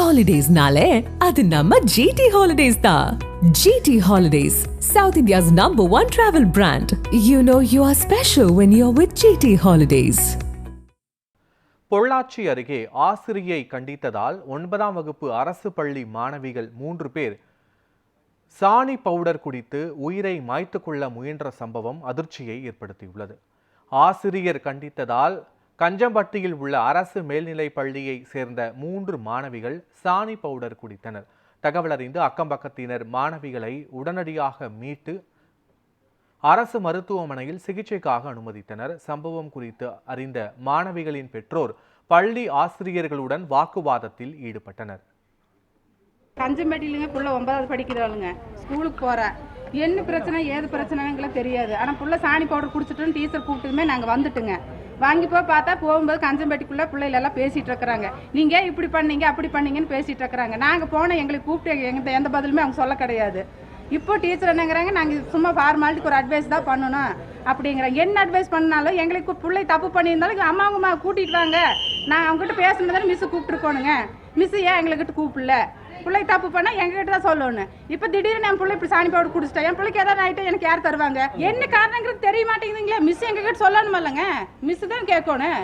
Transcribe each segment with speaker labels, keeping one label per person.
Speaker 1: Holidays-nale, adu namma GT Holidays da. GT Holidays, South India's #1 travel brand. You know you are special when you're with GT Holidays.
Speaker 2: Pollachi அருகே ஆசிரியை கண்டித்ததால் 9ஆம் வகுப்பு அரசு பள்ளி மாணவிகள் 3 பேர் சாணி பவுடர் குடித்து உயிரை மாய்த்துக் கொள்ள முயன்ற சம்பவம் அதிர்ச்சியை ஏற்படுத்தியுள்ளது. ஆசிரியர் கண்டித்ததால் கஞ்சம்பட்டியில் உள்ள அரசு மேல்நிலை பள்ளியை சேர்ந்த 3 மாணவிகள் சாணி பவுடர் குடித்தனர். தகவல் அறிந்து அக்கம்பக்கத்தினர் மாணவிகளை உடனடியாக மீட்டு அரசு மருத்துவமனையில் சிகிச்சைக்காக அனுமதித்தனர். சம்பவம் குறித்து அறிந்த மாணவிகளின் பெற்றோர் பள்ளி ஆசிரியர்களுடன் வாக்குவாதத்தில் ஈடுபட்டனர்.
Speaker 3: கஞ்சம்பட்டியிலங்க புள்ள 9வது படிக்கிறாளுங்க, ஸ்கூலுக்கு போறா. என்ன பிரச்சனை ஏது பிரச்சனைங்கள தெரியாது. ஆனா புள்ள சாணி பவுடர் குடிச்சிட்டுன்னு டீச்சர் கூப்பிட்டதுமே நாங்க வந்துட்டுங்க. வாங்கி போய் பார்த்தா போகும்போது கஞ்சம்பட்டிக்குள்ள பிள்ளைகள் எல்லாம் பேசிட்டு இருக்கிறாங்க. நீங்க இப்படி பண்ணீங்க அப்படி பண்ணீங்கன்னு பேசிட்டு இருக்கிறாங்க. நாங்க போன எங்களுக்கு கூப்பிட்டு எந்த பதிலுமே அவங்க சொல்ல கிடையாது. இப்போ டீச்சர் என்னங்கிறாங்க, நாங்கள் சும்மா ஃபார்மாலிட்டிக்கு ஒரு அட்வைஸ் தான் பண்ணணும் அப்படிங்கிறாங்க. என்ன அட்வைஸ் பண்ணாலும் எங்களுக்கு பிள்ளை தப்பு பண்ணியிருந்தாலும் அம்மா கூட்டிகிட்டு வாங்க, நான் அவங்ககிட்ட பேசுனதாலும் மிஸ்ஸு கூப்பிட்டுருக்கோனுங்க. மிஸ்ஸு ஏன் எங்ககிட்ட கூப்பிடல, பிள்ளை தப்பு பண்ணால் எங்ககிட்ட தான் சொல்லணும். இப்போ திடீர்னு என் பிள்ளை இப்படி சாணி பவுடர் குடிச்சிட்டா, என் பிள்ளைக்கு ஏதாவது ஆகிட்டா எனக்கு யார் தருவாங்க? என்ன காரணங்கிறது தெரிய மாட்டேங்குதுங்களே. மிஸ் எங்ககிட்ட சொல்லணும் இல்லைங்க, மிஸ் தான் கேட்கணும்.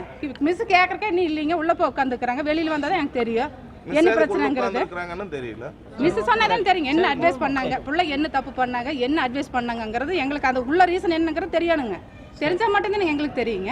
Speaker 3: மிஸ் கேட்கறக்கே நீ இல்லைங்க, உள்ளே போய் உட்காந்துக்கிறாங்க. வெளியில் வந்தால் தான் எனக்கு தெரியும் என்ன பிரச்சனைங்கிறது. மிஸ் சொன்னதான் தெரியும் என்ன அட்வைஸ் பண்ணாங்க, பிள்ளை என்ன தப்பு பண்ணாங்க, என்ன அட்வைஸ் பண்ணாங்கிறது எங்களுக்கு அந்த உள்ள ரீசன் என்னங்கிறது தெரியணுங்க. தெரிஞ்சா மட்டும்தான் எங்களுக்கு தெரியுங்க.